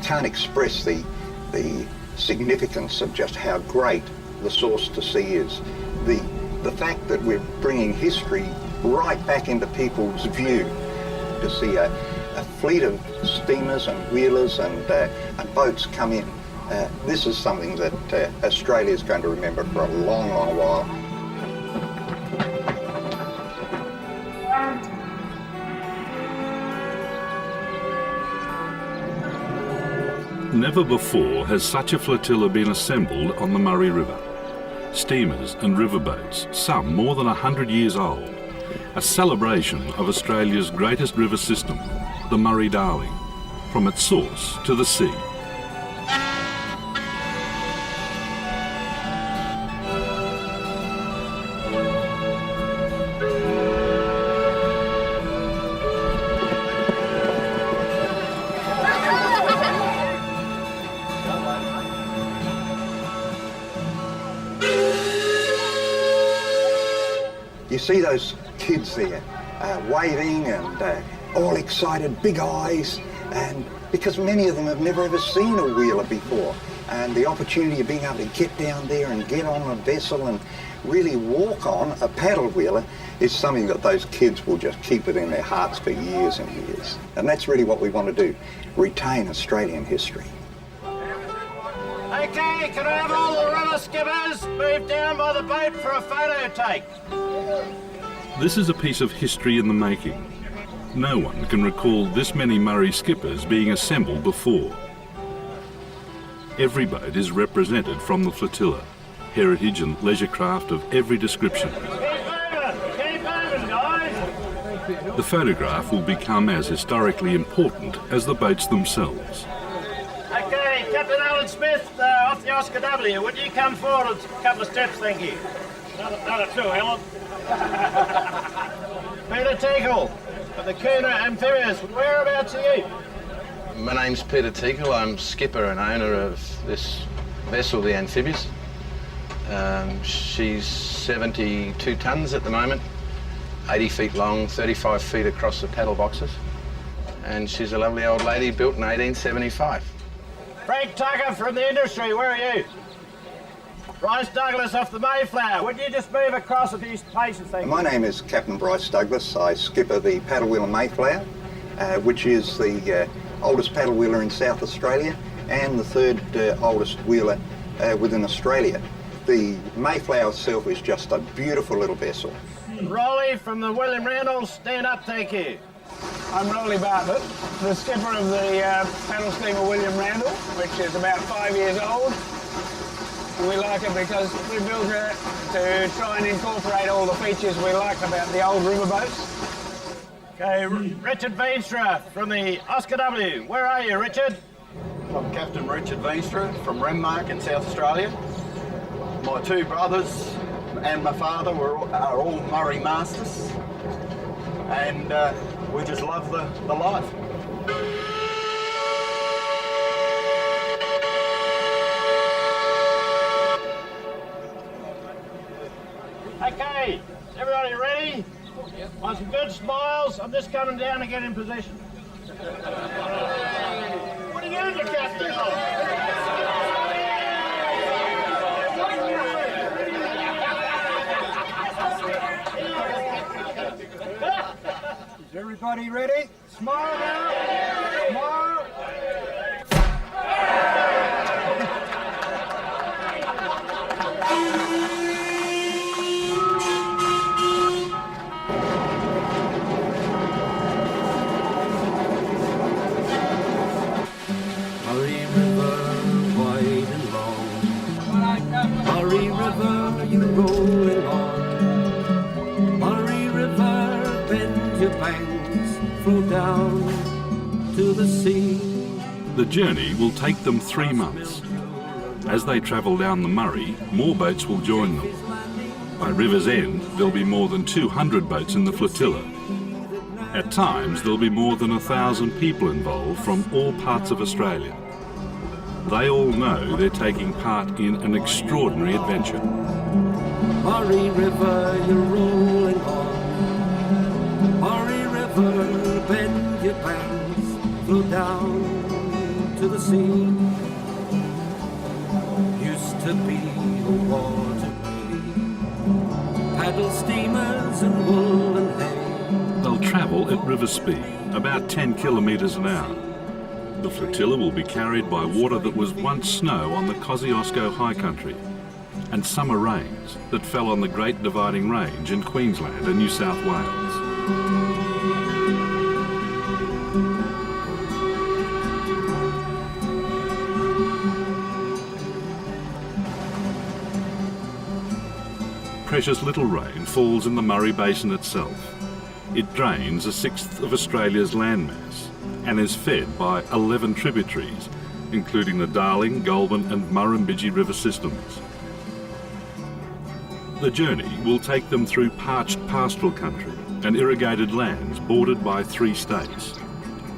can't express the significance of just how great the source to sea is. The fact that we're bringing history right back into people's view, to see a fleet of steamers and wheelers and boats come in. This is something that Australia is going to remember for a long, long while. Never before has such a flotilla been assembled on the Murray River. Steamers and riverboats, some more than 100 years old. A celebration of Australia's greatest river system, the Murray-Darling, from its source to the sea. You see those kids there waving and all excited, big eyes, and because many of them have never ever seen a wheeler before, and the opportunity of being able to get down there and get on a vessel and really walk on a paddle wheeler is something that those kids will just keep it in their hearts for years and years. And that's really what we want to do, retain Australian history. Okay, can I have all the river skippers move down by the boat for a photo take? This is a piece of history in the making. No one can recall this many Murray skippers being assembled before. Every boat is represented from the flotilla, heritage and leisure craft of every description. Keep moving, guys! The photograph will become as historically important as the boats themselves. Okay, Captain Alan Smith off the Oscar W. Would you come forward a couple of steps, thank you? Another two, Alan. Peter Teagle of the Kuna Amphibious. Whereabouts are you? My name's Peter Teagle. I'm skipper and owner of this vessel, the Amphibious. She's 72 tonnes at the moment, 80 feet long, 35 feet across the paddle boxes. And she's a lovely old lady built in 1875. Frank Tucker from the industry, where are you? Bryce Douglas off the Mayflower. Would you just move across a few paces, thank you? My name is Captain Bryce Douglas. I skipper the paddle wheeler Mayflower, which is the oldest paddle wheeler in South Australia and the third oldest wheeler within Australia. The Mayflower itself is just a beautiful little vessel. Rolly from the William Randall, stand up, thank you. I'm Rolly Bartlett, the skipper of the paddle steamer William Randall, which is about 5 years old. And we like it because we built it to try and incorporate all the features we like about the old riverboats. Okay, Richard Veenstra from the Oscar W. Where are you, Richard? I'm Captain Richard Veenstra from Renmark in South Australia. My two brothers and my father are all Murray masters, and we just love the life. Okay, everybody ready? Want some good smiles? I'm just coming down to get in position. What are you doing, Captain? Is everybody ready? Smile now. Smile. Murray River, wide and long. Murray River, you roll along. Murray River, bend your banks, flow down to the sea. The journey will take them 3 months. As they travel down the Murray, more boats will join them. By River's End, there'll be more than 200 boats in the flotilla. At times, there'll be more than 1,000 people involved from all parts of Australia. They all know they're taking part in an extraordinary adventure. Murray River, you're rolling on. Murray River, bend your banks, flow down to the sea. Used to be a waterway, paddle steamers and wool and hay. They'll travel at river speed, about 10 kilometres an hour. The flotilla will be carried by water that was once snow on the Kosciuszko High Country and summer rains that fell on the Great Dividing Range in Queensland and New South Wales. Precious little rain falls in the Murray Basin itself. It drains a sixth of Australia's landmass and is fed by 11 tributaries, including the Darling, Goulburn and Murrumbidgee river systems. The journey will take them through parched pastoral country and irrigated lands bordered by 3 states,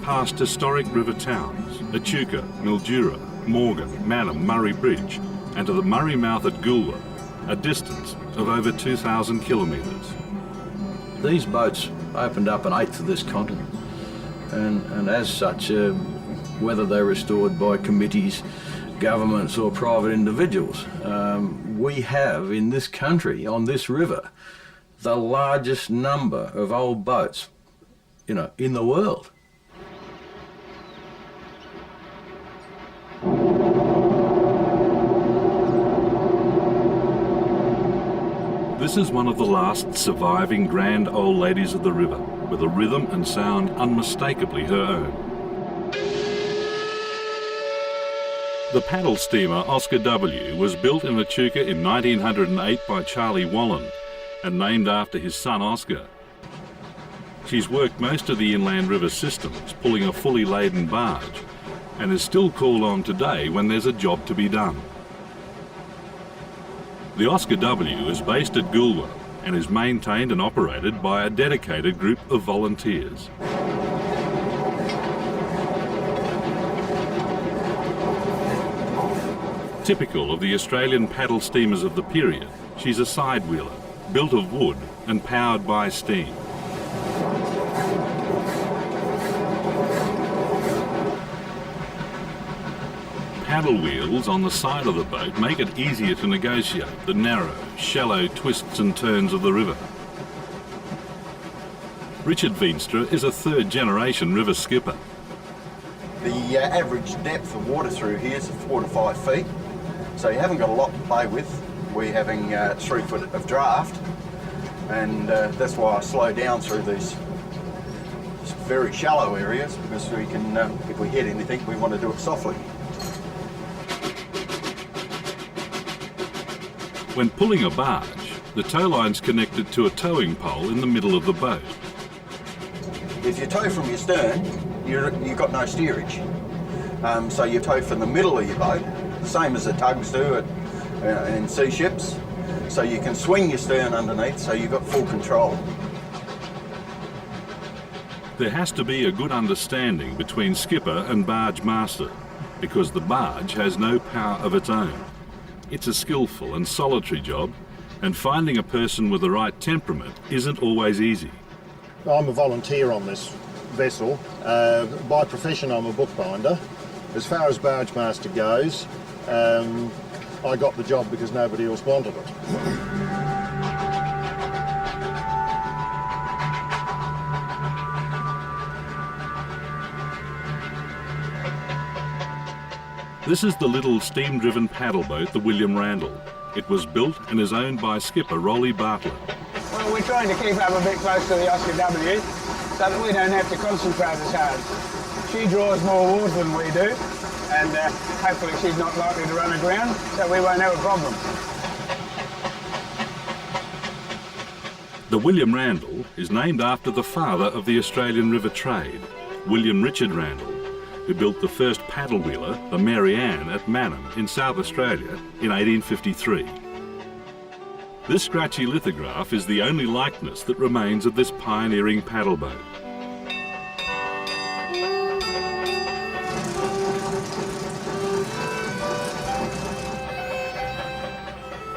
past historic river towns, Echuca, Mildura, Morgan, Mannum, Murray Bridge, and to the Murray mouth at Goulburn, a distance of over 2,000 kilometres. These boats opened up an eighth of this continent, and as such, whether they're restored by committees, governments or private individuals, we have in this country, on this river, the largest number of old boats, in the world. This is one of the last surviving grand old ladies of the river, with a rhythm and sound unmistakably her own. The paddle steamer Oscar W was built in Echuca in 1908 by Charlie Wallen and named after his son Oscar. She's worked most of the inland river systems, pulling a fully laden barge, and is still called on today when there's a job to be done. The Oscar W is based at Goulburn and is maintained and operated by a dedicated group of volunteers. Typical of the Australian paddle steamers of the period, she's a side-wheeler, built of wood and powered by steam. Paddle wheels on the side of the boat make it easier to negotiate the narrow, shallow twists and turns of the river. Richard Veenstra is a third-generation river skipper. The average depth of water through here is 4 to 5 feet, so you haven't got a lot to play with. We're having 3 foot of draft, and that's why I slow down through these very shallow areas, because we can, if we hit anything, we want to do it softly. When pulling a barge, the tow line's connected to a towing pole in the middle of the boat. If you tow from your stern, you've got no steerage. So you tow from the middle of your boat, the same as the tugs do in sea ships. So you can swing your stern underneath, so you've got full control. There has to be a good understanding between skipper and barge master, because the barge has no power of its own. It's a skillful and solitary job, and finding a person with the right temperament isn't always easy. I'm a volunteer on this vessel. By profession, I'm a bookbinder. As far as barge master goes, I got the job because nobody else wanted it. This is the little steam-driven paddle boat, the William Randall. It was built and is owned by skipper Rolly Bartlett. Well, we're trying to keep up a bit close to the Oscar W so that we don't have to concentrate as hard. She draws more water than we do, and hopefully she's not likely to run aground, so we won't have a problem. The William Randall is named after the father of the Australian river trade, William Richard Randall, who built the first paddle wheeler, the Mary Ann, at Mannum in South Australia in 1853. This scratchy lithograph is the only likeness that remains of this pioneering paddle boat.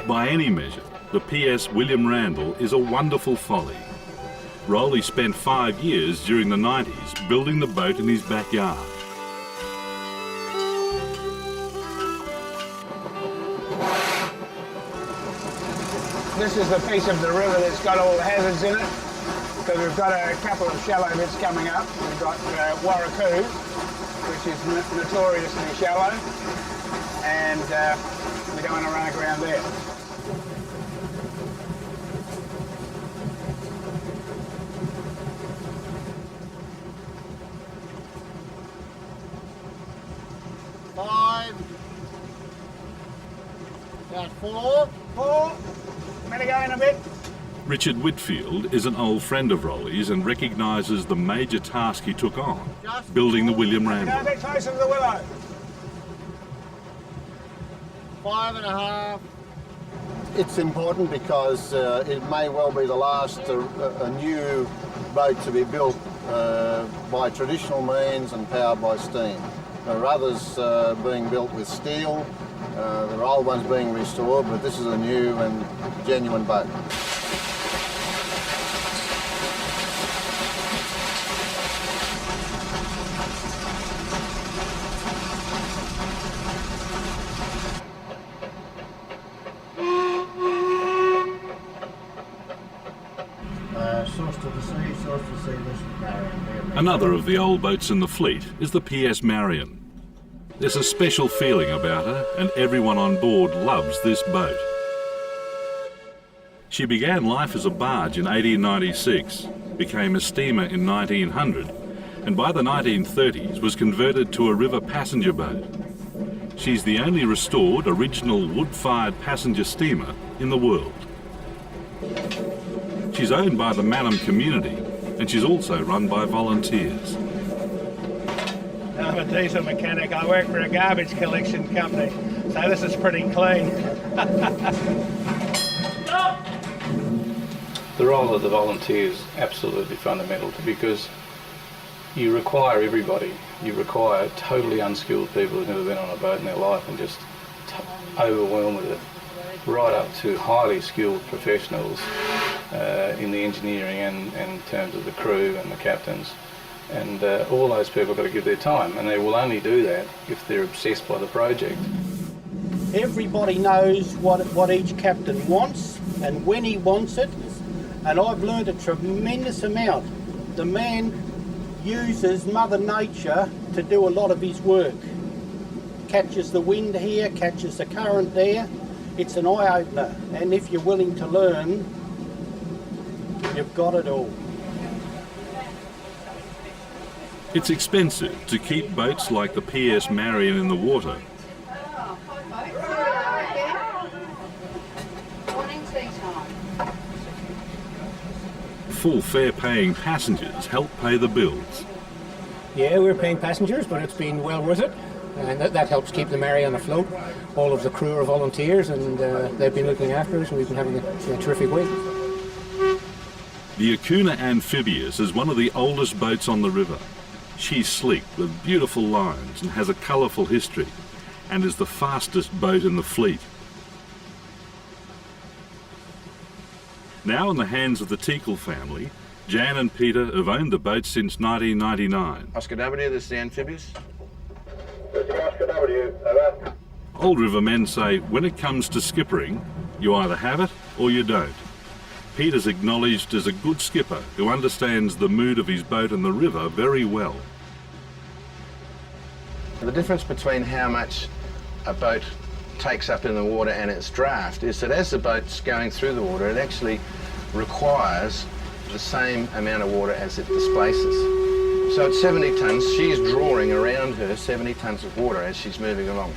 By any measure, the PS William Randall is a wonderful folly. Rowley spent 5 years during the 90s building the boat in his backyard. This is the piece of the river that's got all the hazards in it. So we've got a couple of shallow bits coming up. We've got Warracoo, which is notoriously shallow, and we don't want to run aground there. Five. About four. Four. Better go in a bit. Richard Whitfield is an old friend of Rolly's and recognises the major task he took on, building the William Go a Randall. bit closer to the willow. 5.5. It's important because it may well be the last a new boat to be built by traditional means and powered by steam. There are others being built with steel. There are old ones being restored, but this is a new and genuine boat. Another of the old boats in the fleet is the PS Marion. There's a special feeling about her, and everyone on board loves this boat. She began life as a barge in 1896, became a steamer in 1900, and by the 1930s was converted to a river passenger boat. She's the only restored original wood-fired passenger steamer in the world. She's owned by the Mannum community, and she's also run by volunteers. I'm a diesel mechanic. I work for a garbage collection company, so this is pretty clean. The role of the volunteer is absolutely fundamental because you require everybody. You require totally unskilled people who've never been on a boat in their life and just overwhelmed with it, right up to highly skilled professionals in the engineering and in terms of the crew and the captains. And all those people have got to give their time, and they will only do that if they're obsessed by the project. Everybody knows what each captain wants and when he wants it, and I've learned a tremendous amount. The man uses Mother Nature to do a lot of his work. Catches the wind here, catches the current there. It's an eye-opener, and if you're willing to learn, you've got it all. It's expensive to keep boats like the PS Marion in the water. Full fare-paying passengers help pay the bills. Yeah, we're paying passengers, but it's been well worth it, and that helps keep the Marion afloat. All of the crew are volunteers, and they've been looking after us, and we've been having a terrific week. The Acuna Amphibious is one of the oldest boats on the river. She's sleek with beautiful lines and has a colourful history, and is the fastest boat in the fleet. Now in the hands of the Teakle family, Jan and Peter have owned the boat since 1999. Oscar W, this is the Amphibious. Oscar W, over. Old river men say when it comes to skippering, you either have it or you don't. Peter's acknowledged as a good skipper who understands the mood of his boat and the river very well. The difference between how much a boat takes up in the water and its draft is that as the boat's going through the water, it actually requires the same amount of water as it displaces. So at 70 tonnes, she's drawing around her 70 tonnes of water as she's moving along.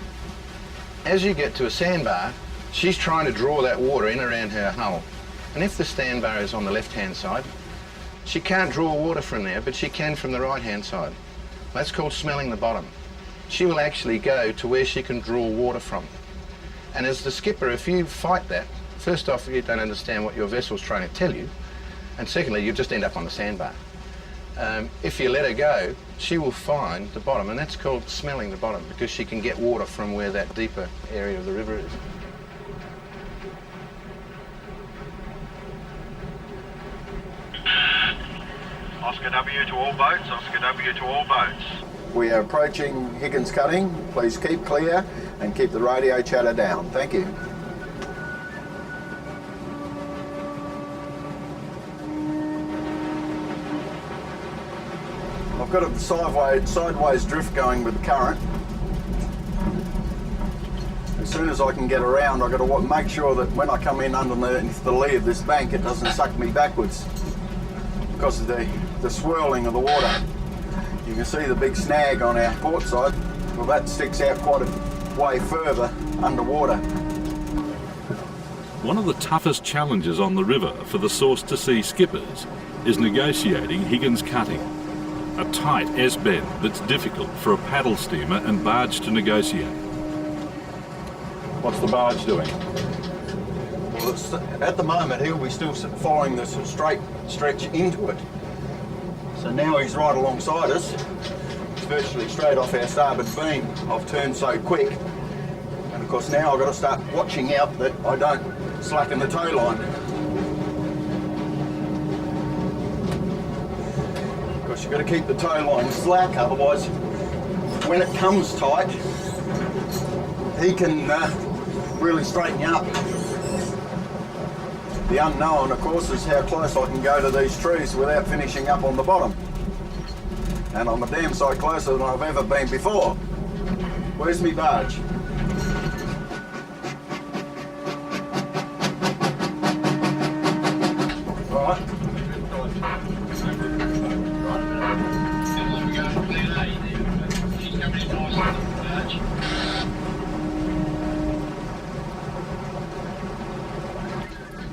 As you get to a sandbar, she's trying to draw that water in around her hull. And if the sandbar is on the left-hand side, she can't draw water from there, but she can from the right-hand side. That's called smelling the bottom. She will actually go to where she can draw water from. And as the skipper, if you fight that, first off, you don't understand what your vessel's trying to tell you, and secondly, you just end up on the sandbar. If you let her go, she will find the bottom, and that's called smelling the bottom, because she can get water from where that deeper area of the river is. Oscar W to all boats, Oscar W to all boats. We are approaching Higgins Cutting. Please keep clear and keep the radio chatter down. Thank you. I've got a sideways drift going with the current. As soon as I can get around, I've got to make sure that when I come in underneath the lee of this bank, it doesn't suck me backwards because of the swirling of the water. You can see the big snag on our port side. Well, that sticks out quite a way further underwater. One of the toughest challenges on the river for the source-to-sea skippers is negotiating Higgins Cutting, a tight S-bend that's difficult for a paddle steamer and barge to negotiate. What's the barge doing? Well, at the moment, he'll be still following this straight stretch into it. So now he's right alongside us. It's virtually straight off our starboard beam. I've turned so quick. And of course now I've got to start watching out that I don't slacken the tow line. Of course you've got to keep the tow line slack, otherwise when it comes tight, he can really straighten you up. The unknown, of course, is how close I can go to these trees without finishing up on the bottom. And I'm a damn sight closer than I've ever been before. Where's me barge? Right.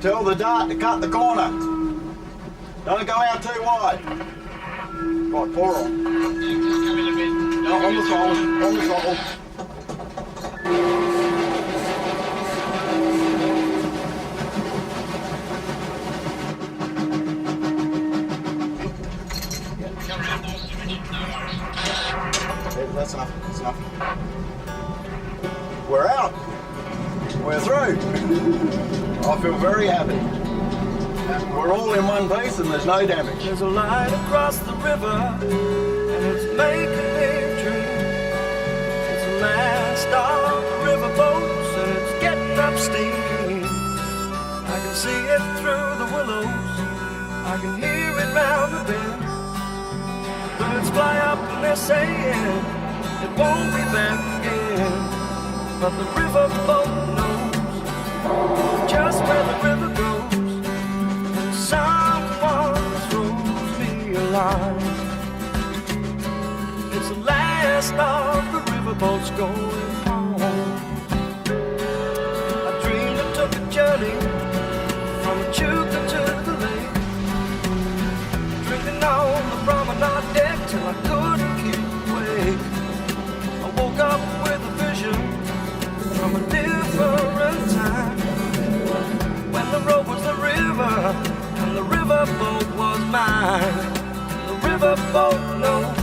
Tell the dart to cut the corner. Don't go out too wide. Right, pour on. No, on the throttle, on the throttle. That's enough, that's enough. We're out. We're through. I feel very happy. We're all in one piece and there's no damage. There's a light across the river and it's making me dream. It's the last of the riverboats and it's getting up steam. I can see it through the willows, I can hear it round the bend. Birds fly up and they're saying it won't be back again. But the riverboat knows just where the river goes. And someone throws me a line. It's the last of the riverboats going home. I dreamed I took a journey from Chowilla to the lake, drinking on the promenade deck till I couldn't keep awake. I woke up with a vision from a different time, when the road was the river and the riverboat was mine. The riverboat knows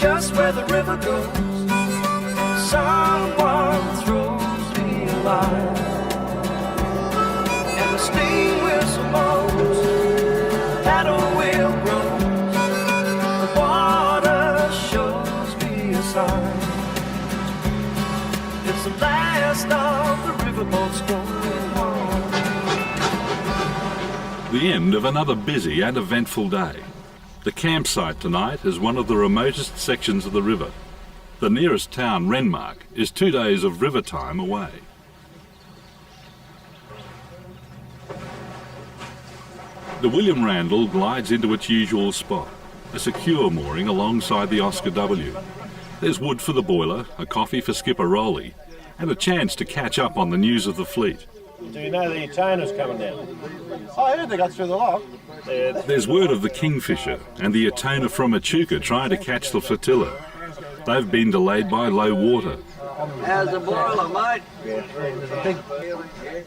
just where the river goes. Someone throws me a line, and the steam whistle moans, the paddle wheel groans, the water shows me a sign. It's the last of the riverboats going home. The end of another busy and eventful day. The campsite tonight is one of the remotest sections of the river. The nearest town, Renmark, is 2 days of river time away. The William Randall glides into its usual spot, a secure mooring alongside the Oscar W. There's wood for the boiler, a coffee for Skipper Rowley, and a chance to catch up on the news of the fleet. Do you know the toner's coming down? I heard they got through the lock. There's word of the Kingfisher and the Atona from Echuca trying to catch the flotilla. They've been delayed by low water. How's the boiler, mate?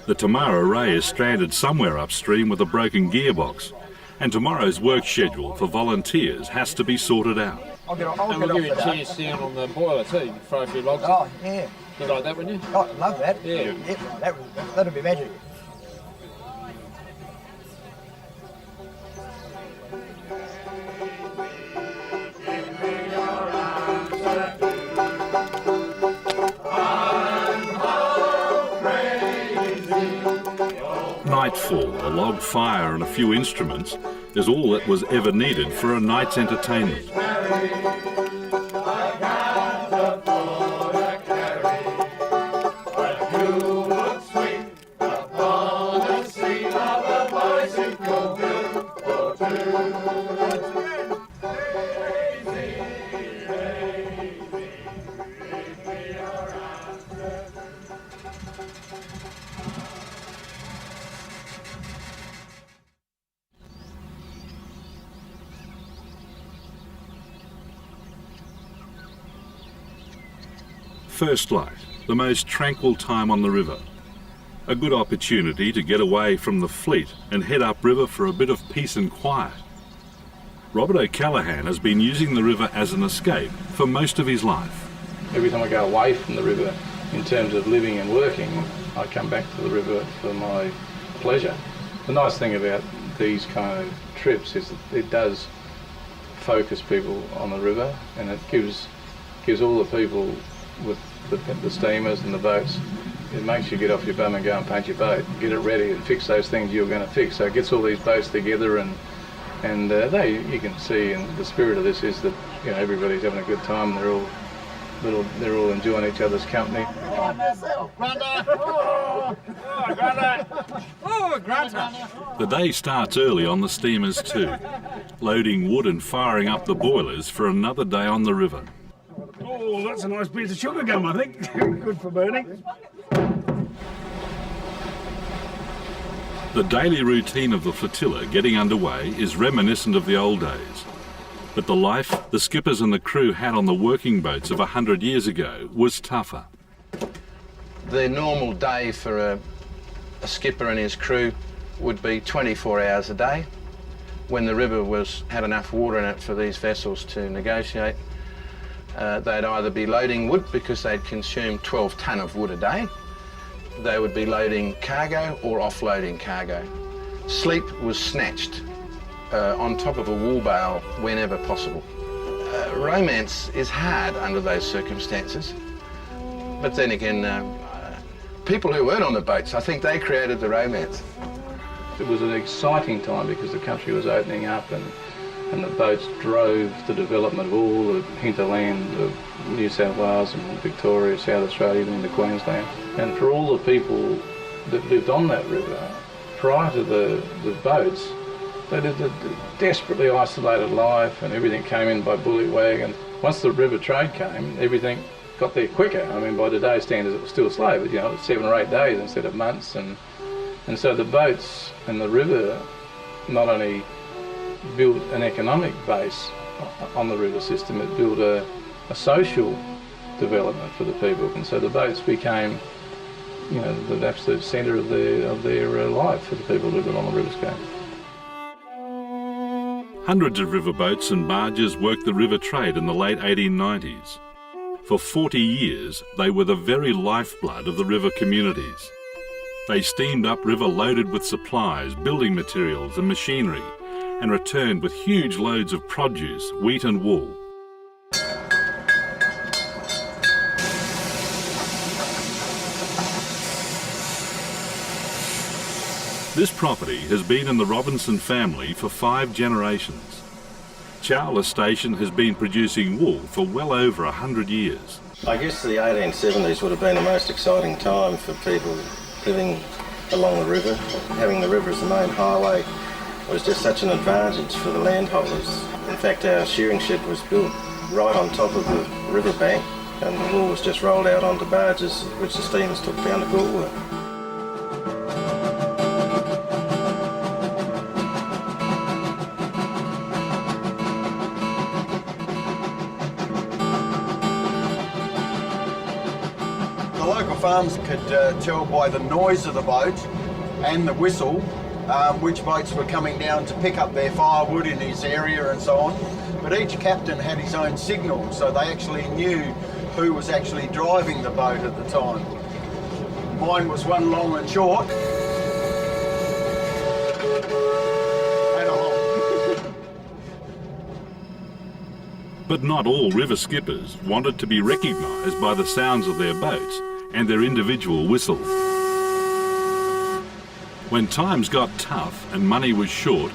The Tamara Ray is stranded somewhere upstream with a broken gearbox, and tomorrow's work schedule for volunteers has to be sorted out. And we'll give you a chance down on the boiler too. You can throw a few logs in. Oh, yeah. You like that, wouldn't you? Oh, I love that. Yeah. That'd be magic. nightfall, a log fire and a few instruments is all that was ever needed for a night's entertainment. First light, the most tranquil time on the river. A good opportunity to get away from the fleet and head upriver for a bit of peace and quiet. Robert O'Callaghan has been using the river as an escape for most of his life. Every time I go away from the river in terms of living and working, I come back to the river for my pleasure. The nice thing about these kind of trips is that it does focus people on the river, and it gives all the people with the steamers and the boats, it makes you get off your bum and go and paint your boat, get it ready and fix those things you're going to fix. So it gets all these boats together, and you can see, and the spirit of this is that, you know, everybody's having a good time. They're all enjoying each other's company. The day starts early on the steamers too, loading wood and firing up the boilers for another day on the river. Oh, that's a nice piece of sugar gum, I think. Good for burning. The daily routine of the flotilla getting underway is reminiscent of the old days. But the life the skippers and the crew had on the working boats of 100 years ago was tougher. The normal day for a skipper and his crew would be 24 hours a day. When the river had enough water in it for these vessels to negotiate, they'd either be loading wood because they'd consume 12 tonne of wood a day. They would be loading cargo or offloading cargo. Sleep was snatched on top of a wool bale whenever possible. Romance is hard under those circumstances. But then again, people who weren't on the boats, I think they created the romance. It was an exciting time because the country was opening up, and the boats drove the development of all the hinterland of New South Wales and Victoria, South Australia, even into Queensland. And for all the people that lived on that river, prior to the boats, they lived a desperately isolated life, and everything came in by bullock wagon. Once the river trade came, everything got there quicker. I mean, by today's standards, it was still slow, but, you know, 7 or 8 days instead of months. And so the boats and the river not only built an economic base on the river system, it built a social development for the people. And so the boats became, you know, the absolute centre of their life for the people living on the riverscape. Hundreds of riverboats and barges worked the river trade in the late 1890s. For 40 years, they were the very lifeblood of the river communities. They steamed upriver loaded with supplies, building materials and machinery, and returned with huge loads of produce, wheat and wool. This property has been in the Robinson family for 5 generations. Chowilla Station has been producing wool for well over 100 years. I guess the 1870s would have been the most exciting time for people living along the river. Having the river as the main highway was just such an advantage for the landholders. In fact, our shearing shed was built right on top of the riverbank, and the wool was just rolled out onto barges which the steamers took down to Goolwa. The local farmers could tell by the noise of the boat and the whistle which boats were coming down to pick up their firewood in his area and so on. But each captain had his own signal, so they actually knew who was actually driving the boat at the time. Mine was one long and short. And a long. But not all river skippers wanted to be recognised by the sounds of their boats and their individual whistles. When times got tough and money was short,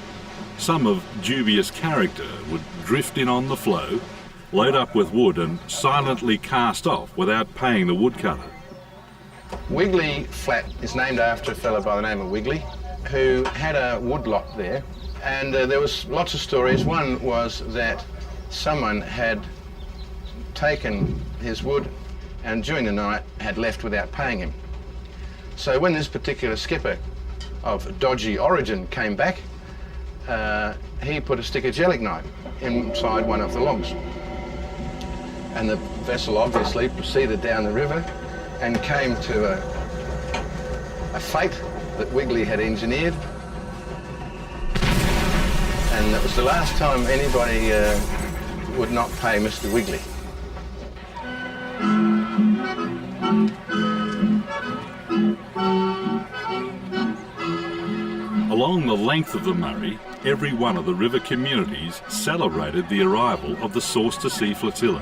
some of dubious character would drift in on the flow, load up with wood and silently cast off without paying the woodcutter. Wiggly Flat is named after a fellow by the name of Wiggly, who had a woodlot there, and there was lots of stories. One was that someone had taken his wood and during the night had left without paying him. So when this particular skipper of dodgy origin came back, he put a stick of gelignite inside one of the logs. And the vessel obviously proceeded down the river and came to a fate that Wiggly had engineered. And that was the last time anybody would not pay Mr. Wiggly. Along the length of the Murray, every one of the river communities celebrated the arrival of the Source-to-Sea flotilla.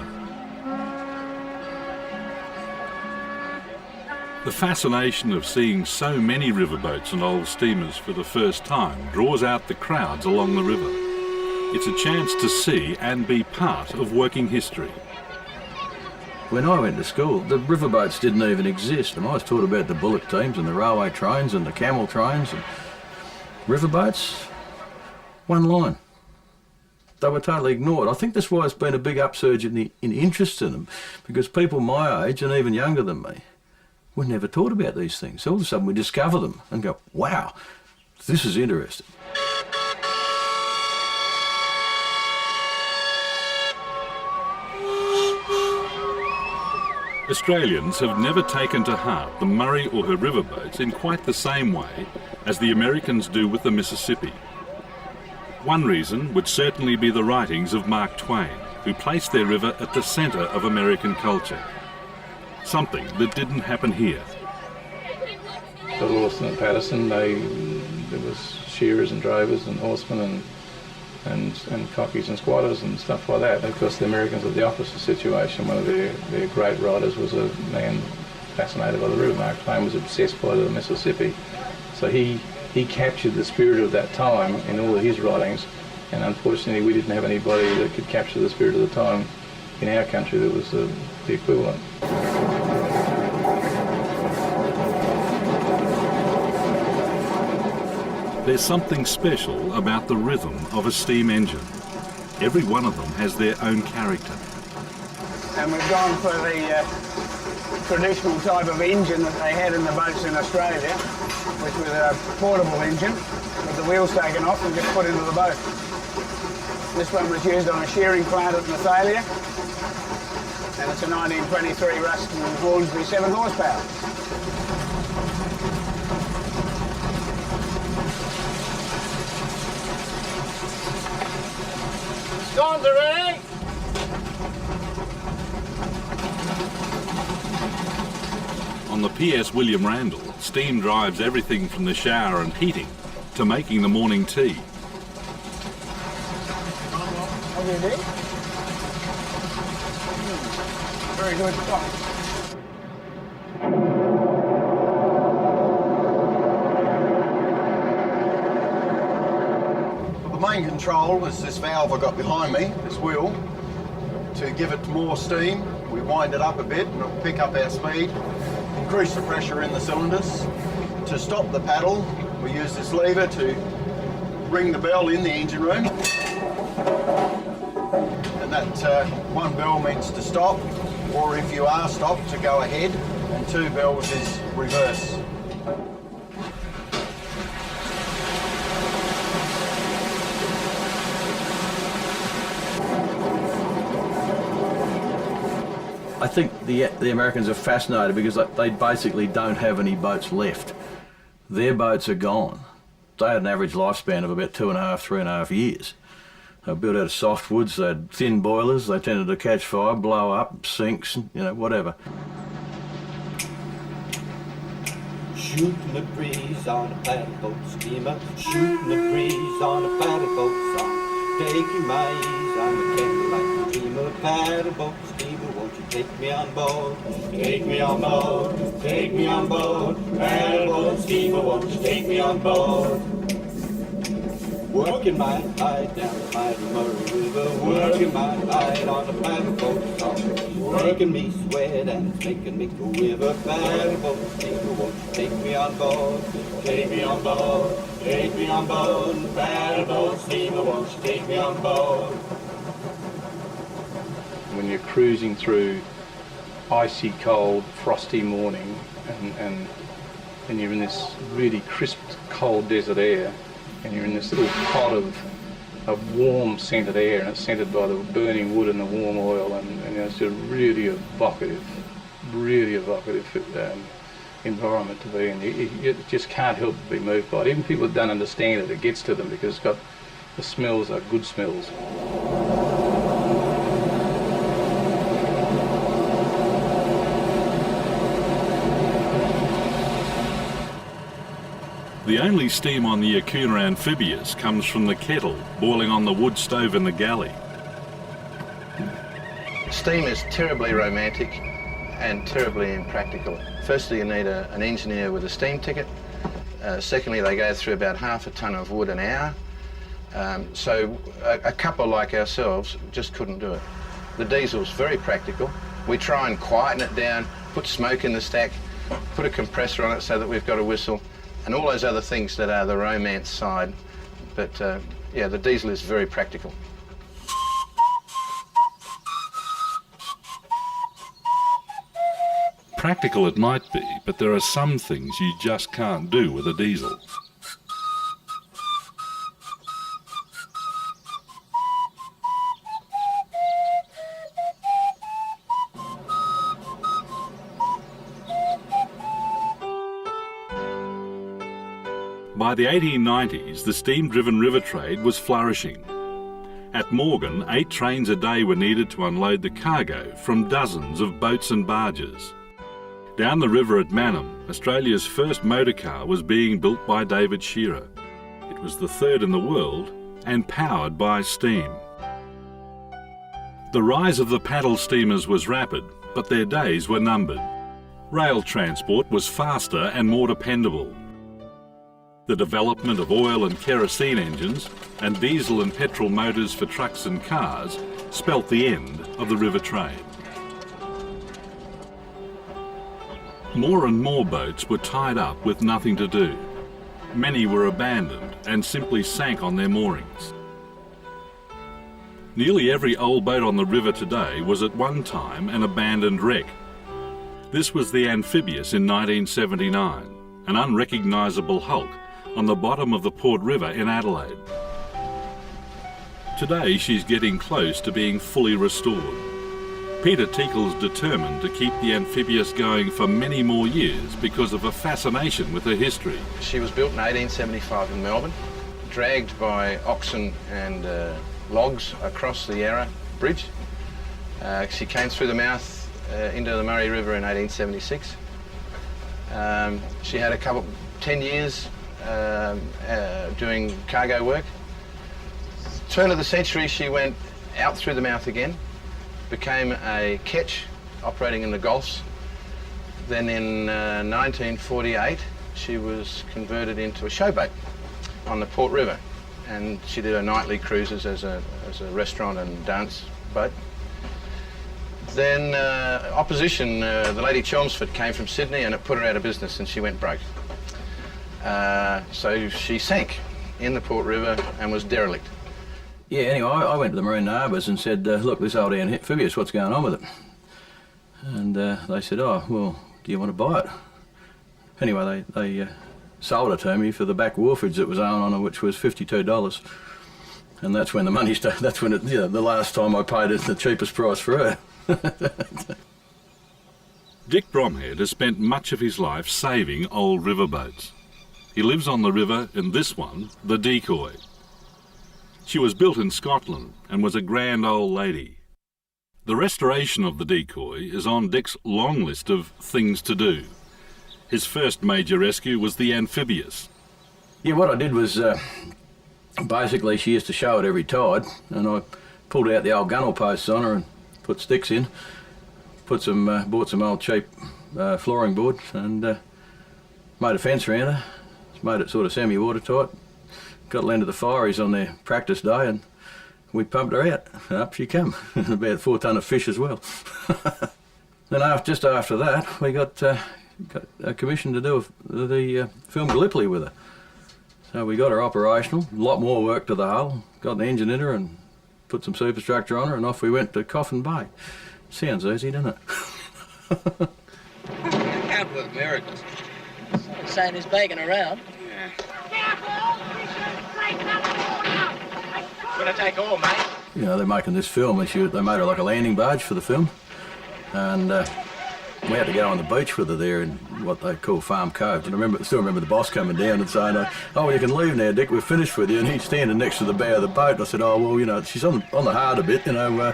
The fascination of seeing so many riverboats and old steamers for the first time draws out the crowds along the river. It's a chance to see and be part of working history. When I went to school, the riverboats didn't even exist, and I was taught about the bullock teams and the railway trains and the camel trains. And riverboats, one line. They were totally ignored. I think that's why there's been a big upsurge in interest in them, because people my age and even younger than me were never taught about these things. So all of a sudden we discover them and go, wow, this is interesting. Australians have never taken to heart the Murray or her riverboats in quite the same way as the Americans do with the Mississippi. One reason would certainly be the writings of Mark Twain, who placed their river at the centre of American culture. Something that didn't happen here. For Lawson and Patterson, there was shearers and drovers and horsemen and cockies and squatters and stuff like that. Of course, the Americans had the opposite situation. One of their great writers was a man fascinated by the river. Mark Twain was obsessed by the Mississippi. So he captured the spirit of that time in all of his writings, and unfortunately we didn't have anybody that could capture the spirit of the time in our country that was the equivalent. There's something special about the rhythm of a steam engine. Every one of them has their own character. And we've gone for the traditional type of engine that they had in the boats in Australia, which was a portable engine with the wheels taken off and just put into the boat. This one was used on a shearing plant at Nathalia, and it's a 1923 Ruston Hornsby 7 horsepower. Scones are ready! On the PS William Randall, steam drives everything from the shower and heating to making the morning tea. Very good stuff. The main control was this valve I got behind me, this wheel. To give it more steam, we wind it up a bit and it'll pick up our speed, increase the pressure in the cylinders. To stop the paddle, we use this lever to ring the bell in the engine room. And that one bell means to stop, or if you are stopped, to go ahead, and two bells is reverse. I think the Americans are fascinated because they basically don't have any boats left. Their boats are gone. They had an average lifespan of about 2.5, 3.5 years. They were built out of softwoods, they had thin boilers, they tended to catch fire, blow up, sinks, whatever. Shooting the breeze on a paddleboat steamer, shooting the breeze on a paddleboat song, taking my ease on the candlelight dreamer, paddle boat steamer, won't you take me on board? Take me on board, take me on board, paddle boat steamer, won't you take me on board? Working my hide down the mighty Murray River, working my hide on the paddle boat song, working me sweat and it's making me go river. Paddle boat steamer, won't you take me on board? Take me on board, take me on board, paddle boat steamer, won't you take me on board? When you're cruising through icy cold, frosty morning and you're in this really crisp, cold desert air, and you're in this little pot of warm scented air, and it's scented by the burning wood and the warm oil, and it's a really evocative environment to be in. You just can't help but be moved by it. Even people that don't understand it, it gets to them because it's got the smells are good smells. The only steam on the Acuna Amphibious comes from the kettle boiling on the wood stove in the galley. Steam is terribly romantic and terribly impractical. Firstly, you need an engineer with a steam ticket. Secondly, they go through about half a tonne of wood an hour. So a couple like ourselves just couldn't do it. The diesel's very practical. We try and quieten it down, put smoke in the stack, put a compressor on it so that we've got a whistle, and all those other things that are the romance side. But yeah, the diesel is very practical. Practical it might be, but there are some things you just can't do with a diesel. By the 1890s, the steam-driven river trade was flourishing. At Morgan, 8 trains a day were needed to unload the cargo from dozens of boats and barges. Down the river at Mannum, Australia's first motorcar was being built by David Shearer. It was the third in the world and powered by steam. The rise of the paddle steamers was rapid, but their days were numbered. Rail transport was faster and more dependable. The development of oil and kerosene engines and diesel and petrol motors for trucks and cars spelt the end of the river trade. More and more boats were tied up with nothing to do. Many were abandoned and simply sank on their moorings. Nearly every old boat on the river today was at one time an abandoned wreck. This was the Amphibious in 1979, an unrecognisable hulk on the bottom of the Port River in Adelaide. Today she's getting close to being fully restored. Peter Teakle's determined to keep the Amphibious going for many more years because of a fascination with her history. She was built in 1875 in Melbourne, dragged by oxen and logs across the Yarra Bridge. She came through the mouth into the Murray River in 1876. She had 10 years doing cargo work. Turn of the century, she went out through the mouth again, became a ketch operating in the Gulfs. Then in 1948, she was converted into a showboat on the Port River, and she did her nightly cruises as a restaurant and dance boat. Then opposition, the Lady Chelmsford came from Sydney, and it put her out of business and she went broke. So she sank in the Port River and was derelict. Yeah, anyway, I went to the Marine Harbours and said, look, this old Amphibious, what's going on with it? And they said, oh, well, do you want to buy it? Anyway, they sold it to me for the back wharfage that was owed on it, which was $52. And that's when the money started, that's when it, the last time I paid it the cheapest price for her. Dick Bromhead has spent much of his life saving old riverboats. He lives on the river in this one, the Decoy. She was built in Scotland and was a grand old lady. The restoration of the Decoy is on Dick's long list of things to do. His first major rescue was the Amphibious. Yeah, what I did was, basically she used to show at every tide, and I pulled out the old gunnel posts on her and put sticks in, bought some old cheap flooring board and made a fence around her, made it sort of semi-watertight, got land of the fireys on their practice day and we pumped her out and up she come, about 4 tonne of fish as well. Then just after that we got a commission to do the film Gallipoli with her. So we got her operational, a lot more work to the hull, got the engine in her and put some superstructure on her and off we went to Coffin Bay. Sounds easy, doesn't it? Count with miracles. Same as bacon around. Gonna take all, mate. You know, they're making this film and they made her like a landing barge for the film. And we had to go on the beach with her there in what they call Farm Cove. And I still remember the boss coming down and saying, "Oh, well, you can leave now, Dick, we're finished with you." And he's standing next to the bow of the boat. And I said, "Oh, well, you know, she's on the hard a bit, you know.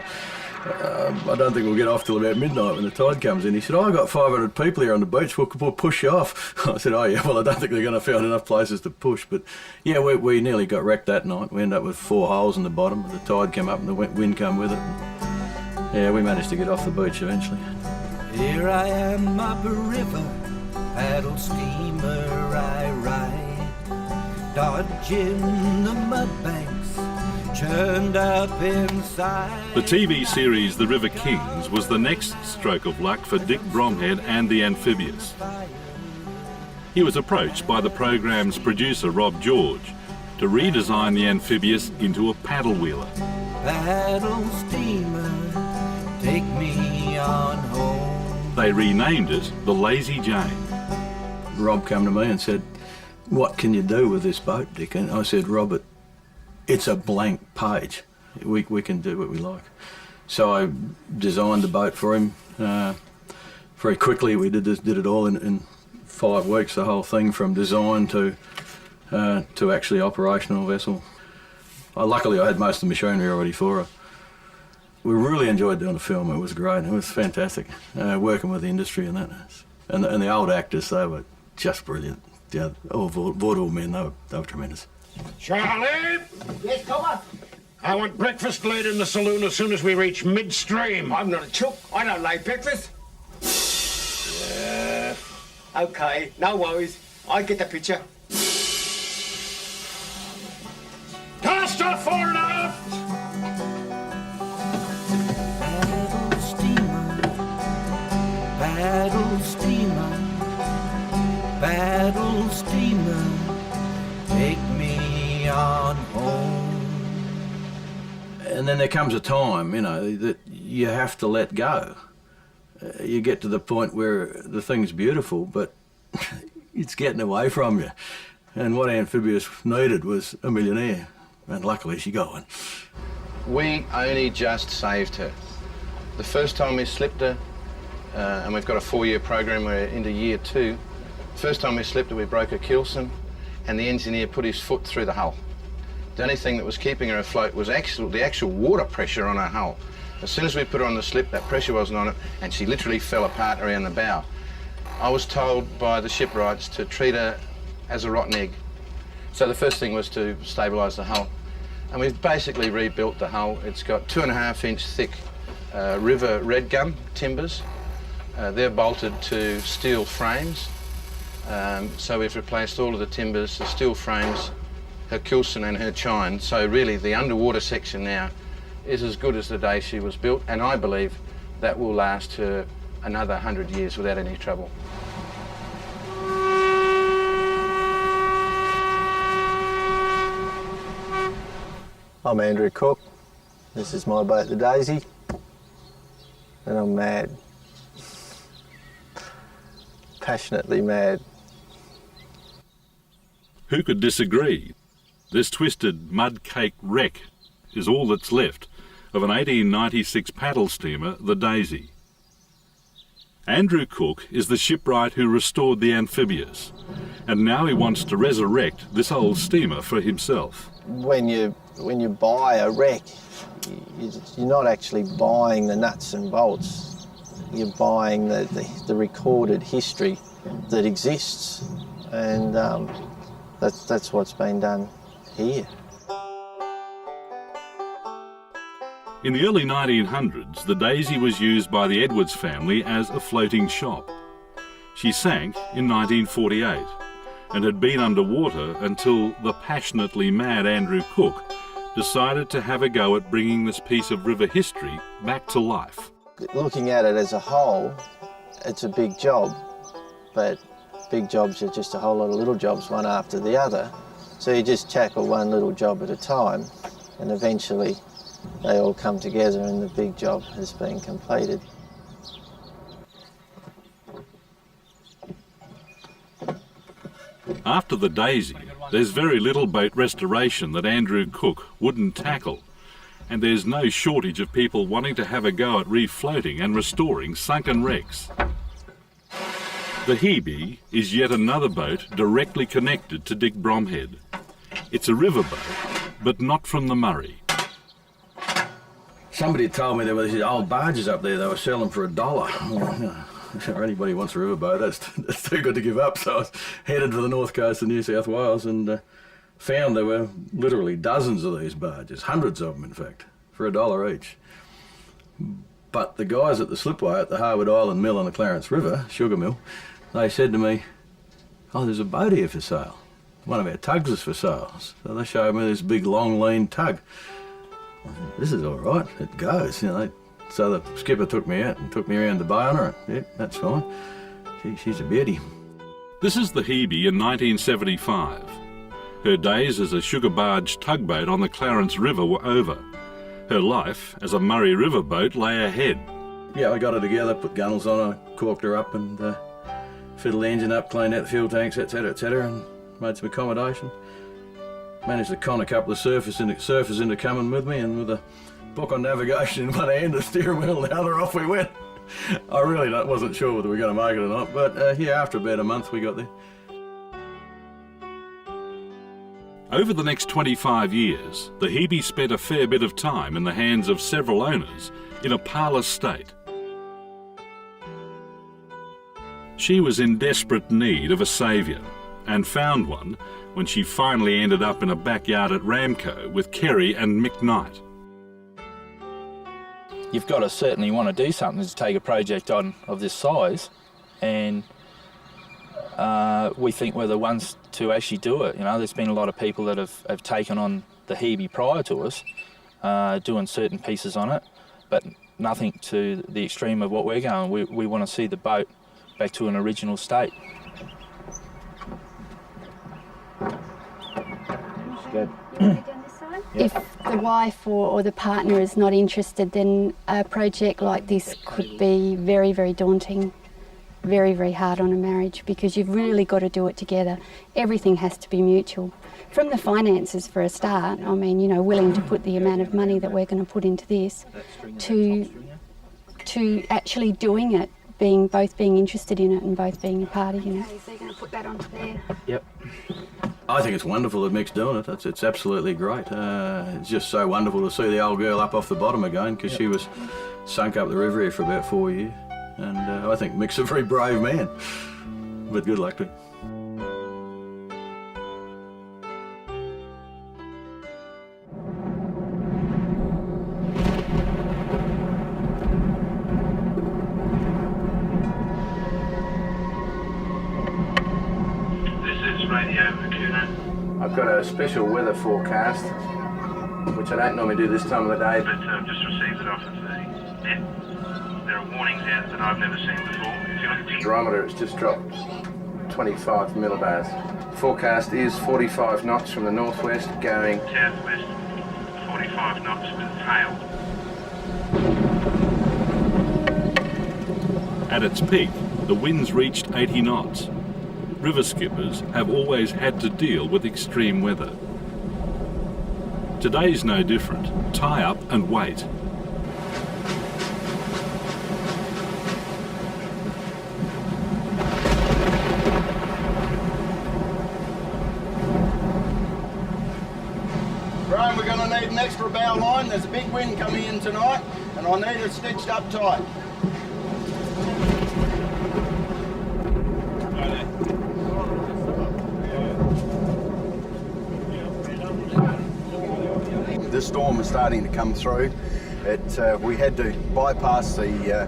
I don't think we'll get off till about midnight when the tide comes in." He said, "I've got 500 people here on the beach, we'll push you off." I said, "Oh yeah, well I don't think they're going to find enough places to push." But yeah, we nearly got wrecked that night. We ended up with 4 holes in the bottom, the tide came up and the wind came with it. Yeah, we managed to get off the beach eventually. Here I am up a river, paddle steamer I ride, dodging the mud banks, churned up inside. The TV series The River Kings was the next stroke of luck for Dick Bromhead and the Amphibious. He was approached by the program's producer Rob George to redesign the Amphibious into a paddle wheeler. Paddle steamer, take me on home. They renamed it the Lazy Jane. Rob came to me and said, "What can you do with this boat, Dick?" And I said, "Robert, it's a blank page. We can do what we like." So I designed the boat for him very quickly. We did it all in 5 weeks, the whole thing from design to actually operational vessel. Luckily I had most of the machinery already for her. We really enjoyed doing the film. It was great. It was fantastic working with the industry and that. And the old actors, they were just brilliant. Yeah, all vaudeville men, they were tremendous. Charlie? Yes, Copper? I want breakfast laid in the saloon as soon as we reach midstream. I'm not a chook. I don't lay breakfast. Yeah. Okay, no worries. I get the picture. Cast off fore and aft! Paddle steamer, paddle steamer, take me on home. And then there comes a time, you know, that you have to let go. You get to the point where the thing's beautiful, but it's getting away from you. And what Amphibious needed was a millionaire, and luckily she got one. We only just saved her. The first time we slipped her, and we've got a 4-year program, we're into year 2. First time we slipped her, we broke her keelson, and the engineer put his foot through the hull. The only thing that was keeping her afloat was the actual water pressure on her hull. As soon as we put her on the slip, that pressure wasn't on it, and she literally fell apart around the bow. I was told by the shipwrights to treat her as a rotten egg. So the first thing was to stabilise the hull. And we've basically rebuilt the hull. It's got 2.5-inch thick river red gum timbers. They're bolted to steel frames. So we've replaced all of the timbers, the steel frames, her keelson and her chine. So really the underwater section now is as good as the day she was built, and I believe that will last her another 100 years without any trouble. I'm Andrew Cook. This is my boat, the Daisy, and I'm mad. Passionately mad. Who could disagree? This twisted mud-caked wreck is all that's left of an 1896 paddle steamer, the Daisy. Andrew Cook is the shipwright who restored the Amphibious, and now he wants to resurrect this old steamer for himself. When you buy a wreck, you're not actually buying the nuts and bolts. You're buying the recorded history that exists, and that's what's been done here. In the early 1900s, the Daisy was used by the Edwards family as a floating shop. She sank in 1948 and had been underwater until the passionately mad Andrew Cook decided to have a go at bringing this piece of river history back to life. Looking at it as a whole, it's a big job, but big jobs are just a whole lot of little jobs, one after the other. So you just tackle one little job at a time, and eventually they all come together and the big job has been completed. After the Daisy, there's very little boat restoration that Andrew Cook wouldn't tackle, and there's no shortage of people wanting to have a go at refloating and restoring sunken wrecks. The Hebe is yet another boat directly connected to Dick Bromhead. It's a riverboat, but not from the Murray. Somebody told me there were these old barges up there they were selling for $1. Or anybody wants a riverboat, that's too good to give up. So I was headed for the north coast of New South Wales and found there were literally dozens of these barges, hundreds of them in fact, for $1 each. But the guys at the slipway at the Harwood Island Mill on the Clarence River, sugar mill, they said to me, "Oh, there's a boat here for sale. One of our tugs is for sale." So they showed me this big, long, lean tug. I said, "This is all right, it goes," you know. So the skipper took me out and took me around the bay on her. Yeah, that's fine. She's a beauty. This is the Hebe in 1975. Her days as a sugar barge tugboat on the Clarence River were over. Her life as a Murray Riverboat lay ahead. Yeah, I got her together, put gunnels on her, corked her up and fiddled the engine up, cleaned out the fuel tanks, etc., and made some accommodation. Managed to con a couple of surfers into coming with me, and with a book on navigation in one hand, the steering wheel in the other, off we went. I really wasn't sure whether we were going to make it or not, but yeah, after about a month we got there. Over the next 25 years, the Hebe spent a fair bit of time in the hands of several owners in a parlous state. She was in desperate need of a saviour, and found one when she finally ended up in a backyard at Ramco with Kerry and Mick Knight. You've got to certainly want to do something to take a project on of this size, and we think we're the ones to actually do it. You know, there's been a lot of people that have taken on the Hebe prior to us, doing certain pieces on it, but nothing to the extreme of what we're going. We want to see the boat back to an original state. Good. If the wife or the partner is not interested, then a project like this could be very, very daunting, very, very hard on a marriage, because you've really got to do it together. Everything has to be mutual. From the finances for a start, I mean, you know, willing to put the amount of money that we're going to put into this, to actually doing it, both being interested in it and both being a party, you know. So you're going to put that onto there? Yep. I think it's wonderful that Mick's doing it. It's absolutely great. It's just so wonderful to see the old girl up off the bottom again, because she was sunk up the river here for about 4 years. And I think Mick's a very brave man, but good luck to him. I've got a special weather forecast, which I don't normally do this time of the day. But I've just received it off of the net. There are warnings out that I've never seen before. If you look at the barometer, it's just dropped 25 millibars. Forecast is 45 knots from the northwest going southwest, 45 knots with hail. At its peak, the winds reached 80 knots. River skippers have always had to deal with extreme weather. Today's no different. Tie up and wait. Graham, we're going to need an extra bow line. There's a big wind coming in tonight, and I need it stitched up tight. The storm is starting to come through, We had to bypass the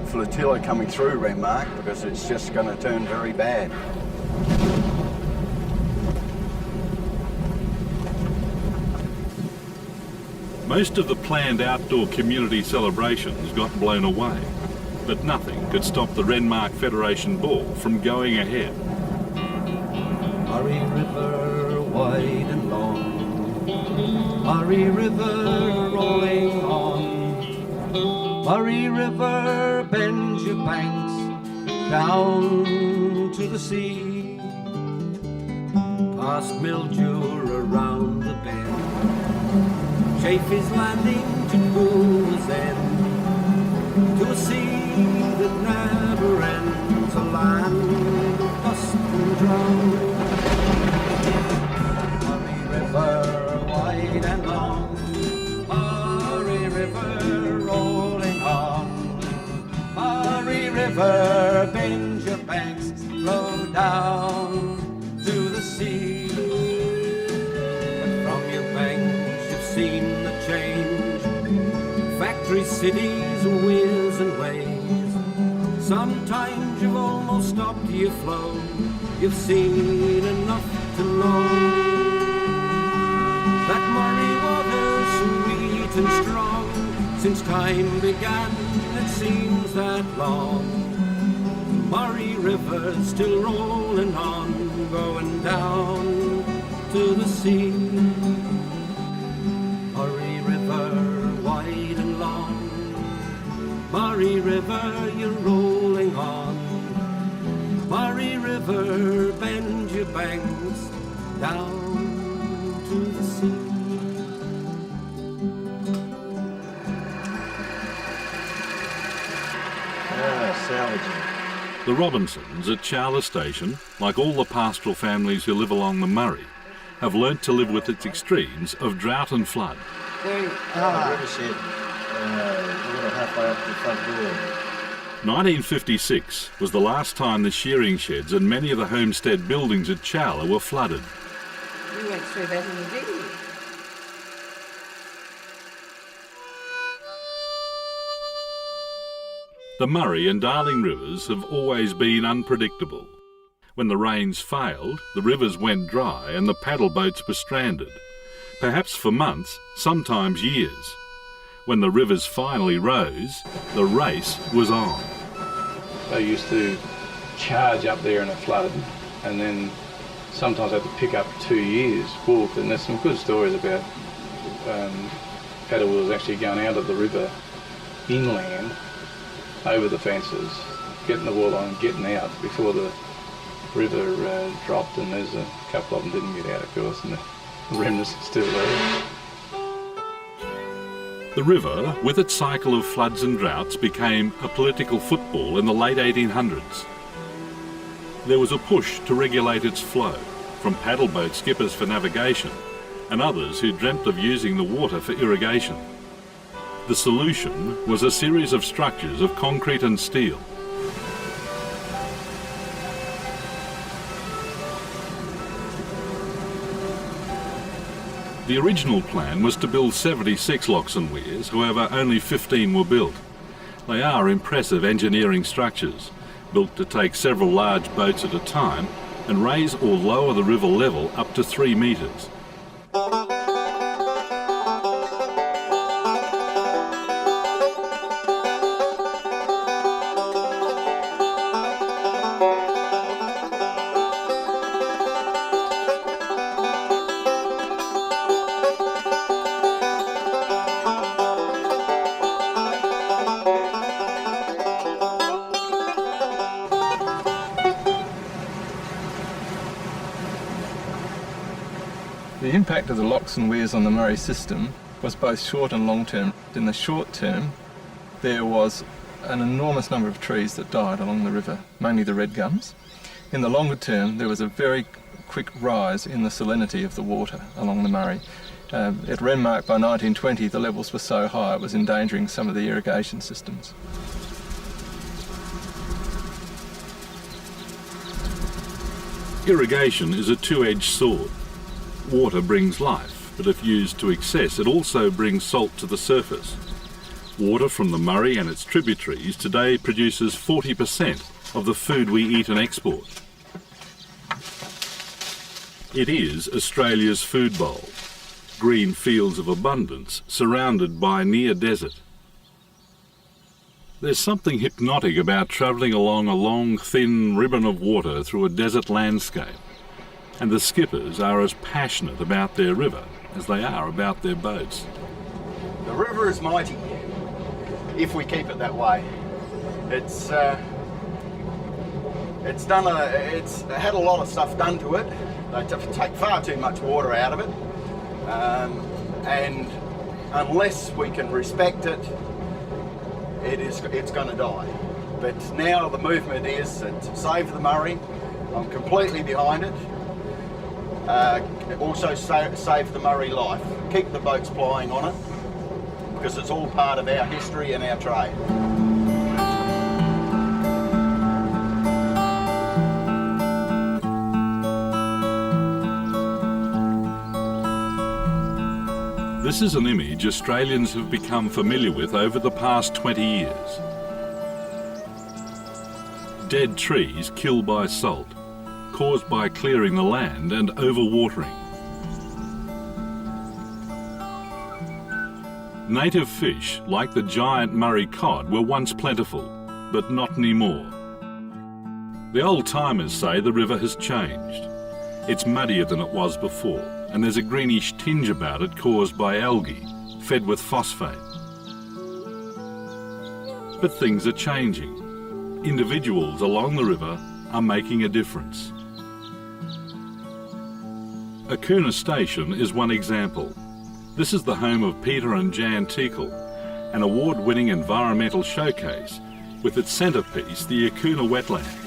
flotilla coming through Renmark because it's just going to turn very bad. Most of the planned outdoor community celebrations got blown away, but nothing could stop the Renmark Federation Ball from going ahead. Murray River, wide and long, Murray River rolling on, Murray River, bend your banks down to the sea, past Mildura around the bend, Chafee's Landing to Bull's End, to a sea that never ends, a land of dust and drown. Murray River, wide and long, Murray River, rolling on, Murray River, bend your banks, flow down to the sea. But from your banks you've seen the change, factory cities, whiz and waves. Sometimes you've almost stopped your flow, you've seen enough to know that Murray water's sweet and strong. Since time began, it seems that long. Murray River's still rolling on, going down to the sea. Murray River, wide and long, Murray River, you're rolling on. Murray River, bend your banks down to the sea. The Robinsons at Chowilla Station, like all the pastoral families who live along the Murray, have learnt to live with its extremes of drought and flood. Rivershed, halfway up to the front door. 1956 was the last time the shearing sheds and many of the homestead buildings at Chowilla were flooded. You went through that in the digging. The Murray and Darling rivers have always been unpredictable. When the rains failed, the rivers went dry and the paddle boats were stranded, perhaps for months, sometimes years. When the rivers finally rose, the race was on. They used to charge up there in a flood and then sometimes have to pick up 2 years walk, and there's some good stories about paddle wheels actually going out of the river inland over the fences, getting the wall on and getting out before the river dropped, and there's a couple of them didn't get out, of course, and the remnants are still there. The river, with its cycle of floods and droughts, became a political football in the late 1800s. There was a push to regulate its flow, from paddle boat skippers for navigation and others who dreamt of using the water for irrigation. The solution was a series of structures of concrete and steel. The original plan was to build 76 locks and weirs, however only 15 were built. They are impressive engineering structures, built to take several large boats at a time and raise or lower the river level up to 3 metres. The impact of the locks and weirs on the Murray system was both short and long term. In the short term, there was an enormous number of trees that died along the river, mainly the red gums. In the longer term, there was a very quick rise in the salinity of the water along the Murray. At Renmark by 1920, the levels were so high it was endangering some of the irrigation systems. Irrigation is a two-edged sword. Water brings life, but if used to excess, it also brings salt to the surface. Water from the Murray and its tributaries today produces 40% of the food we eat and export. It is Australia's food bowl, green fields of abundance surrounded by near desert. There's something hypnotic about travelling along a long, thin ribbon of water through a desert landscape, and the skippers are as passionate about their river as they are about their boats. The river is mighty, if we keep it that way. It's had a lot of stuff done to it. They take far too much water out of it, and unless we can respect it, it's going to die. But now the movement is to save the Murray. I'm completely behind it. Also save the Murray life. Keep the boats plying on it, because it's all part of our history and our trade. This is an image Australians have become familiar with over the past 20 years. Dead trees killed by salt, caused by clearing the land and overwatering. Native fish, like the giant Murray cod, were once plentiful, but not anymore. The old-timers say the river has changed. It's muddier than it was before, and there's a greenish tinge about it caused by algae, fed with phosphate. But things are changing. Individuals along the river are making a difference. Chowilla Station is one example. This is the home of Peter and Jan Teakle, an award-winning environmental showcase with its centrepiece, the Chowilla wetlands.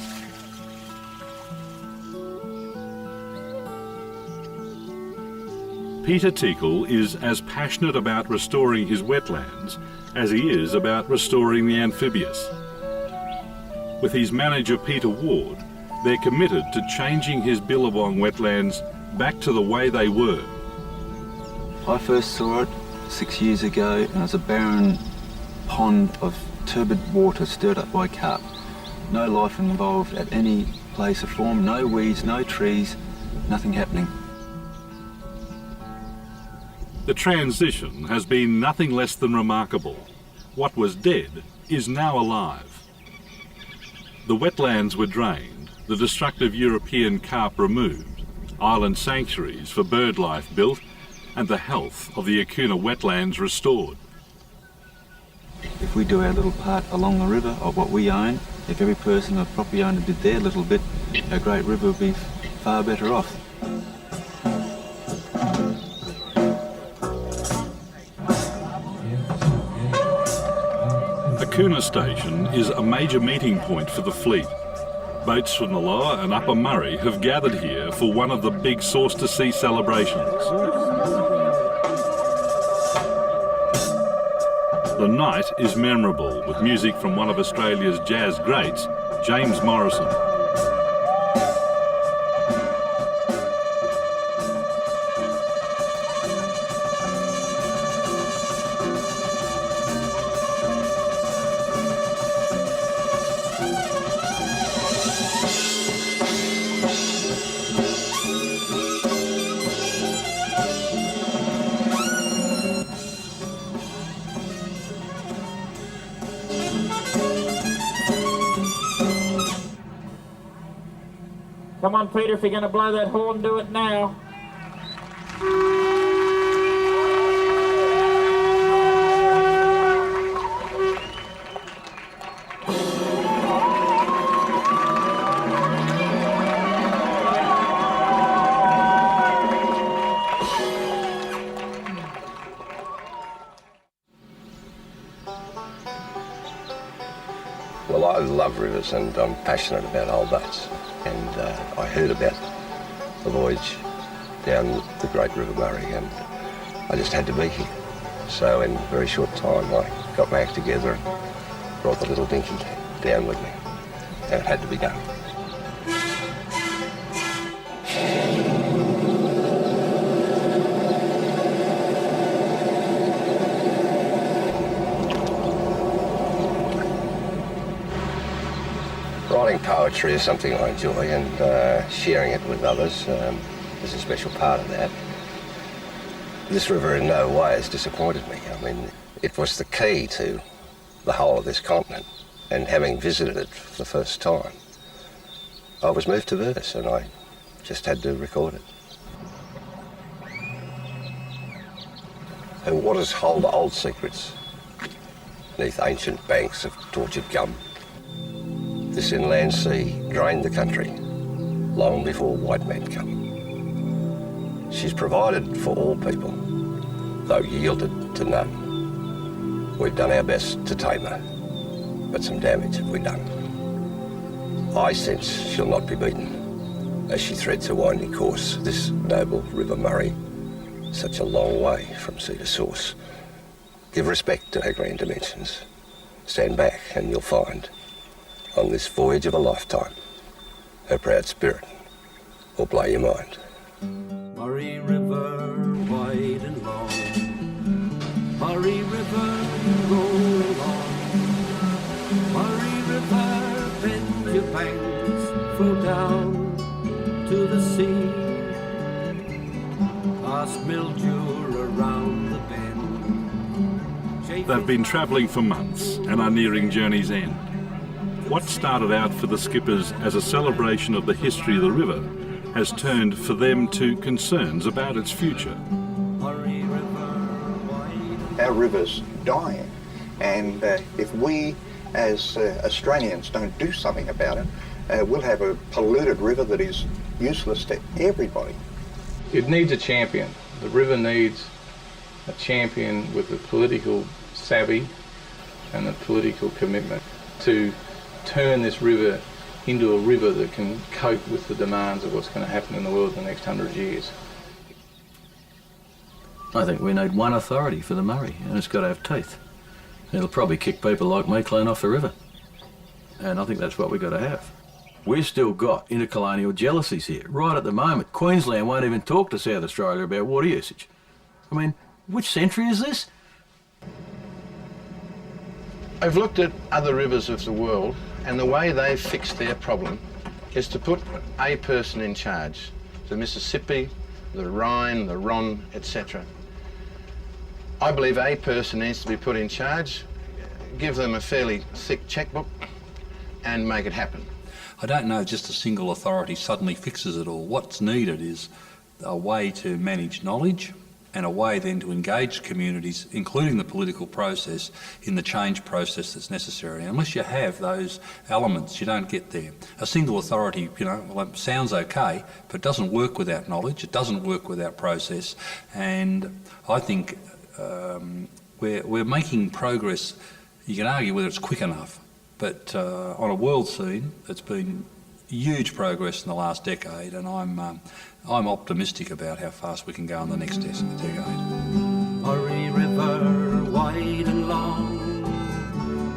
Peter Teakle is as passionate about restoring his wetlands as he is about restoring the amphibious. With his manager Peter Ward, they're committed to changing his Billabong wetlands back to the way they were. I first saw it 6 years ago, and it was a barren pond of turbid water stirred up by carp. No life involved at any place or form, no weeds, no trees, nothing happening. The transition has been nothing less than remarkable. What was dead is now alive. The wetlands were drained, the destructive European carp removed, island sanctuaries for bird life built, and the health of the Chowilla wetlands restored. If we do our little part along the river of what we own, if every person or property owner did their little bit, our great river would be far better off. Chowilla Station is a major meeting point for the fleet. Boats from the Lower and Upper Murray have gathered here for one of the big Source to Sea celebrations. The night is memorable, with music from one of Australia's jazz greats, James Morrison. Come on, Peter, if you're going to blow that horn, do it now. Well, I love rivers and I'm passionate about old boats. And I heard about the voyage down the Great River Murray and I just had to be here. So in a very short time I got my act together and brought the little dinghy down with me. And it had to be done. Writing poetry is something I enjoy, and sharing it with others is a special part of that. This river in no way has disappointed me. I mean, it was the key to the whole of this continent, and having visited it for the first time, I was moved to verse, and I just had to record it. And waters hold old secrets beneath ancient banks of tortured gum. This inland sea drained the country long before white men come. She's provided for all people, though yielded to none. We've done our best to tame her, but some damage have we done. I sense she'll not be beaten as she threads a winding course, this noble River Murray, such a long way from sea to source. Give respect to her grand dimensions. Stand back and you'll find, on this voyage of a lifetime, her proud spirit will blow your mind. Murray River, wide and long. Murray River, roll along. Murray River, bend your banks, flow down to the sea. Past Mildura around the bend. They've been travelling for months and are nearing journey's end. What started out for the skippers as a celebration of the history of the river has turned for them to concerns about its future. Our river's dying, and if we as Australians don't do something about it, we'll have a polluted river that is useless to everybody. It needs a champion. The river needs a champion with the political savvy and the political commitment to turn this river into a river that can cope with the demands of what's going to happen in the world in the next 100 years. I think we need one authority for the Murray, and it's got to have teeth. It'll probably kick people like me clean off the river. And I think that's what we've got to have. We've still got intercolonial jealousies here. Right at the moment, Queensland won't even talk to South Australia about water usage. I mean, which century is this? I've looked at other rivers of the world, and the way they've fixed their problem is to put a person in charge. The Mississippi, the Rhine, the Rhone, etc. I believe a person needs to be put in charge, give them a fairly thick checkbook, and make it happen. I don't know just a single authority suddenly fixes it all. What's needed is a way to manage knowledge and a way then to engage communities, including the political process, in the change process that's necessary. And unless you have those elements, you don't get there. A single authority, well, it sounds okay, but it doesn't work without knowledge, it doesn't work without process. And I think we're making progress. You can argue whether it's quick enough, but on a world scene, it's been huge progress in the last decade, and I'm optimistic about how fast we can go in the next decade. Murray River, wide and long.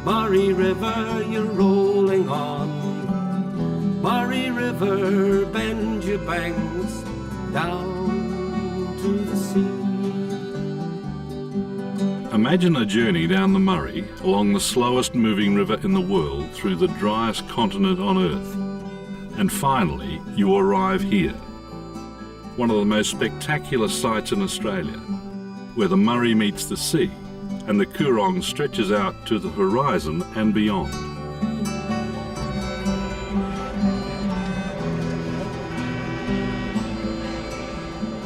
Murray River, you're rolling on. Murray River, bend your banks down to the sea. Imagine a journey down the Murray along the slowest moving river in the world through the driest continent on Earth. And finally, you arrive here, one of the most spectacular sights in Australia, where the Murray meets the sea and the Coorong stretches out to the horizon and beyond.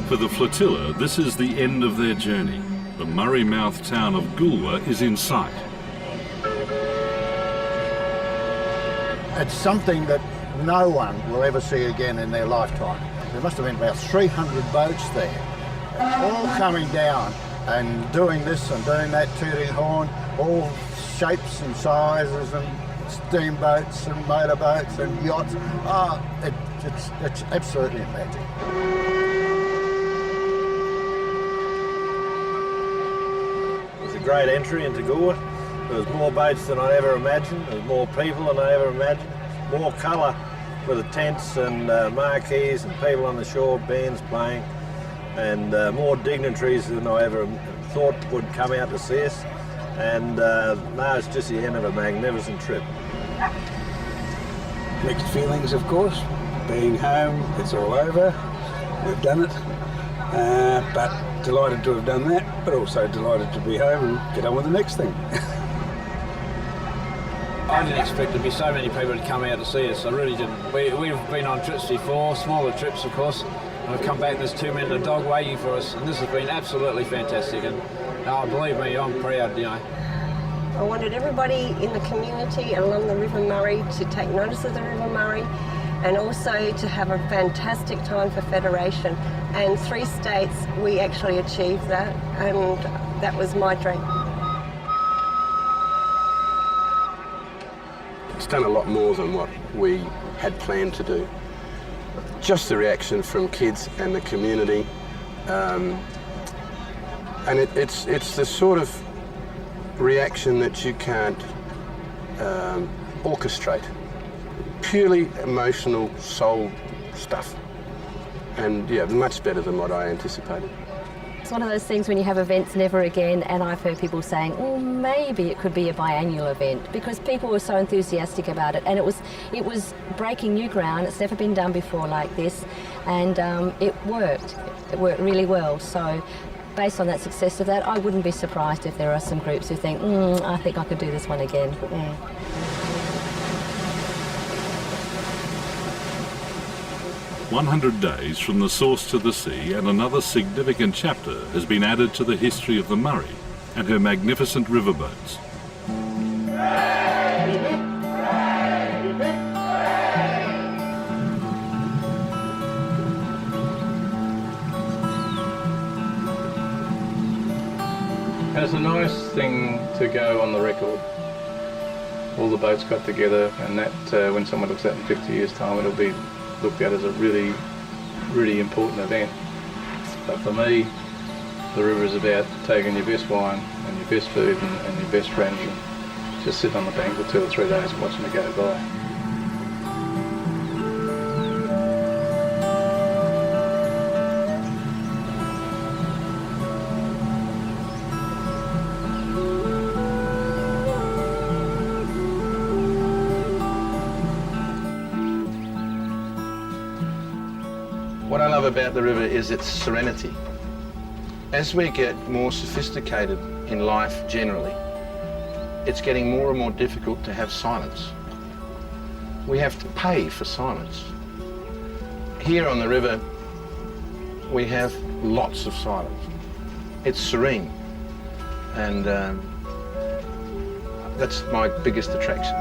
For the flotilla, this is the end of their journey. The Murray mouth town of Goolwa is in sight. It's something that no one will ever see again in their lifetime. There must have been about 300 boats there, all coming down and doing this and doing that, tooting horn, all shapes and sizes, and steamboats and motorboats and yachts. It's absolutely magic. It was a great entry into Goolwa. There was more boats than I ever imagined. There was more people than I ever imagined. More colour with the tents and marquees and people on the shore, bands playing, and more dignitaries than I ever thought would come out to see us. And now it's just the end of a magnificent trip. Mixed feelings, of course. Being home, it's all over. We've done it. But delighted to have done that, but also delighted to be home and get on with the next thing. I didn't expect there'd be so many people to come out to see us. I really didn't. We've been on trips before, smaller trips, of course. And we've come back, there's 2 men and a dog waiting for us, and this has been absolutely fantastic. And believe me, I'm proud, you know. I wanted everybody in the community along the River Murray to take notice of the River Murray, and also to have a fantastic time for Federation. And 3 states, we actually achieved that, and that was my dream. It's done a lot more than what we had planned to do. Just the reaction from kids and the community, and it's the sort of reaction that you can't orchestrate. Purely emotional soul stuff, and yeah, much better than what I anticipated. It's one of those things when you have events never again, and I've heard people saying, well, maybe it could be a biannual event, because people were so enthusiastic about it, and it was breaking new ground. It's never been done before like this, and it worked really well. So based on that success of that, I wouldn't be surprised if there are some groups who think, I think I could do this one again. Yeah. 100 days from the source to the sea, and another significant chapter has been added to the history of the Murray and her magnificent riverboats. And it's a nice thing to go on the record. All the boats got together, and that when someone looks at it in 50 years' time, it'll be looked at as a really, really important event. But for me, the river is about taking your best wine and your best food and your best friends and just sitting on the bank for 2 or 3 days and watching it go by. What I love about the river is its serenity. As we get more sophisticated in life generally, it's getting more and more difficult to have silence. We have to pay for silence. Here on the river, we have lots of silence. It's serene, and that's my biggest attraction.